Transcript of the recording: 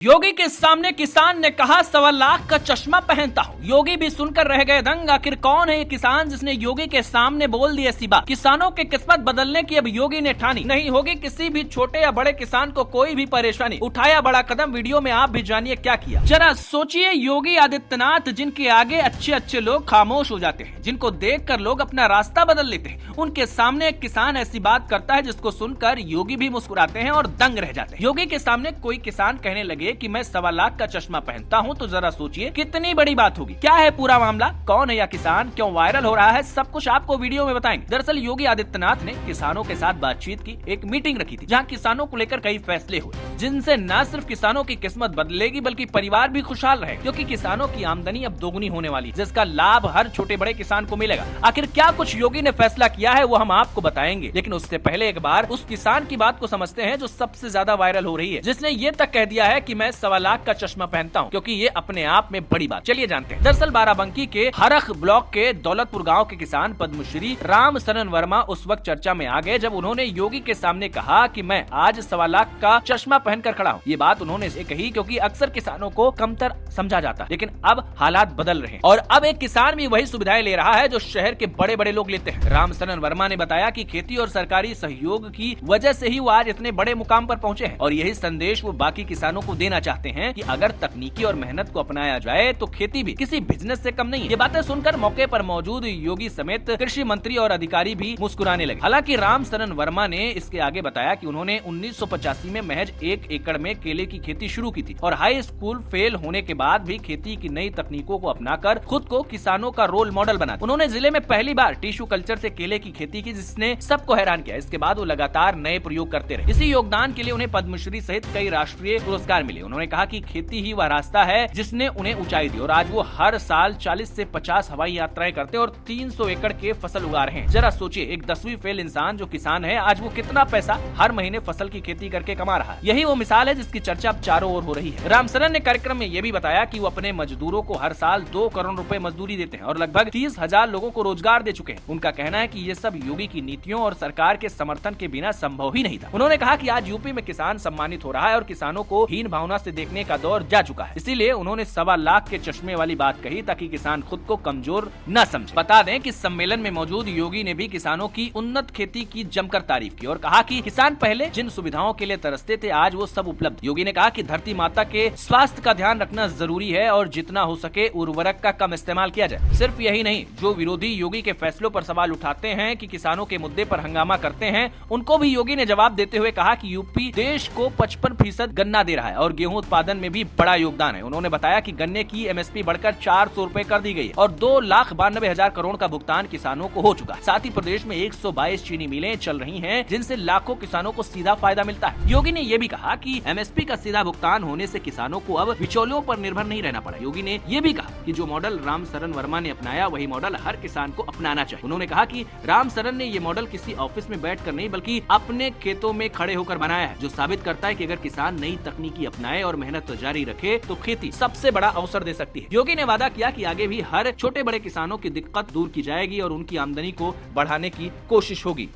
योगी के सामने किसान ने कहा 1.25 लाख का चश्मा पहनता हूँ। योगी भी सुनकर रह गए दंग। आखिर कौन है ये किसान जिसने योगी के सामने बोल दी ऐसी बात? किसानों की किस्मत बदलने की अब योगी ने ठानी। नहीं होगी किसी भी छोटे या बड़े किसान को कोई भी परेशानी। उठाया बड़ा कदम। वीडियो में आप भी जानिए क्या किया। जरा सोचिए, योगी आदित्यनाथ जिनके आगे अच्छे अच्छे लोग खामोश हो जाते हैं, जिनको देखकर लोग अपना रास्ता बदल लेते हैं, उनके सामने एक किसान ऐसी बात करता है जिसको सुनकर योगी भी मुस्कुराते हैं और दंग रह जाते हैं। योगी के सामने कोई किसान कहने लगे कि मैं 1.25 लाख का चश्मा पहनता हूँ, तो जरा सोचिए कितनी बड़ी बात होगी। क्या है पूरा मामला, कौन है यह किसान, क्यों वायरल हो रहा है, सब कुछ आपको वीडियो में बताएंगे। दरअसल योगी आदित्यनाथ ने किसानों के साथ बातचीत की, एक मीटिंग रखी थी जहाँ किसानों को लेकर कई फैसले हुए, जिनसे न सिर्फ किसानों की किस्मत बदलेगी बल्कि परिवार भी खुशहाल रहे, क्योंकि किसानों की आमदनी अब दोगुनी होने वाली, जिसका लाभ हर छोटे बड़े किसान को मिलेगा। आखिर क्या कुछ योगी ने फैसला किया है वो हम आपको बताएंगे, लेकिन उससे पहले एक बार उस किसान की बात को समझते हैं जो सबसे ज्यादा वायरल हो रही है, जिसने ये तक कह दिया है कि मैं 1.25 लाख का चश्मा पहनता हूँ, क्योंकि ये अपने आप में बड़ी बात। चलिए जानते हैं। दरअसल बाराबंकी के हरख ब्लॉक के दौलतपुर गांव के किसान पद्मश्री राम सरन वर्मा उस वक्त चर्चा में आ गए जब उन्होंने योगी के सामने कहा कि मैं आज 1.25 लाख का चश्मा पहनकर खड़ा हूँ। ये बात उन्होंने इसे कही क्योंकि अक्सर किसानों को कमतर समझा जाता है, लेकिन अब हालात बदल रहे हैं और अब एक किसान भी वही सुविधाएं ले रहा है जो शहर के बड़े बड़े लोग लेते हैं। राम सरन वर्मा ने बताया कि खेती और सरकारी सहयोग की वजह से ही वो आज इतने बड़े मुकाम पर पहुंचे हैं और यही संदेश वो बाकी किसानों को देना चाहते हैं कि अगर तकनीकी और मेहनत को अपनाया जाए तो खेती भी किसी बिजनेस से कम नहीं है। ये बातें सुनकर मौके पर मौजूद योगी समेत कृषि मंत्री और अधिकारी भी मुस्कुराने लगे। हालांकि राम सरन वर्मा ने इसके आगे बताया कि उन्होंने 1985 में महज 1 एकड़ में केले की खेती शुरू की थी और हाई स्कूल फेल होने के बाद भी खेती की नई तकनीकों को अपनाकर खुद को किसानों का रोल मॉडल बना। उन्होंने जिले में पहली बार टिश्यू कल्चर से केले की खेती की, जिसने सबको हैरान किया। इसके बाद वो लगातार नए प्रयोग करते रहे। इसी योगदान के लिए उन्हें पद्मश्री सहित कई राष्ट्रीय पुरस्कार मिले। उन्होंने कहा कि खेती ही वह रास्ता है जिसने उन्हें ऊंचाई दी और आज वो हर साल 40 से 50 हवाई यात्राएं करते हैं और 300 एकड़ के फसल उगा रहे हैं। जरा सोचिए, एक 10वीं फेल इंसान जो किसान है, आज वो कितना पैसा हर महीने फसल की खेती करके कमा रहा है। यही वो मिसाल है जिसकी चर्चा अब चारों ओर हो रही है। राम सरन ने कार्यक्रम में ये भी बताया कि वो अपने मजदूरों को हर साल 2 करोड़ रुपए मजदूरी देते हैं और लगभग 30,000 लोगों को रोजगार दे चुके हैं। उनका कहना है कि ये सब योगी की नीतियों और सरकार के समर्थन के बिना संभव ही नहीं था। उन्होंने कहा कि आज यूपी में किसान सम्मानित हो रहा है और किसानों को हीन भावना से देखने का दौर जा चुका है। इसीलिए उन्होंने 1.25 लाख के चश्मे वाली बात कही ताकि किसान खुद को कमजोर न समझे। बता दें कि सम्मेलन में मौजूद योगी ने भी किसानों की उन्नत खेती की जमकर तारीफ की और कहा कि किसान पहले जिन सुविधाओं के लिए तरसते थे आज वो सब उपलब्ध। योगी ने कहा कि धरती माता के स्वास्थ्य का ध्यान रखना जरूरी है और जितना हो सके उर्वरक का कम इस्तेमाल किया जाए। सिर्फ यही नहीं, जो विरोधी योगी के फैसलों पर सवाल उठाते हैं कि किसानों के मुद्दे पर हंगामा करते हैं, उनको भी योगी ने जवाब देते हुए कहा कि यूपी देश को 55% गन्ना दे रहा है और गेहूं उत्पादन में भी बड़ा योगदान है। उन्होंने बताया कि गन्ने की एमएसपी बढ़कर 400 रुपए कर दी गई है और 2,92,000 करोड़ का भुगतान किसानों को हो चुका है। साथ ही प्रदेश में 122 चीनी मिलें चल रही हैं, जिनसे लाखों किसानों को सीधा फायदा मिलता है। योगी ने ये भी कहा कि एमएसपी का सीधा भुगतान होने से किसानों को अब बिचौलियों पर निर्भर नहीं रहना पड़ा। योगी ने ये भी कहा कि जो मॉडल राम सरन वर्मा ने अपनाया वही मॉडल हर किसान को अपनाना चाहिए। उन्होंने कहा कि राम सरन ने ये मॉडल किसी ऑफिस में बैठकर नहीं बल्कि अपने खेतों में खड़े होकर बनाया है, जो साबित करता है कि अगर किसान नई तकनीकी अपनाए और मेहनत जारी रखे तो खेती सबसे बड़ा अवसर दे सकती है। योगी ने वादा किया कि आगे भी हर छोटे बड़े किसानों की दिक्कत दूर की जाएगी और उनकी आमदनी को बढ़ाने की कोशिश होगी।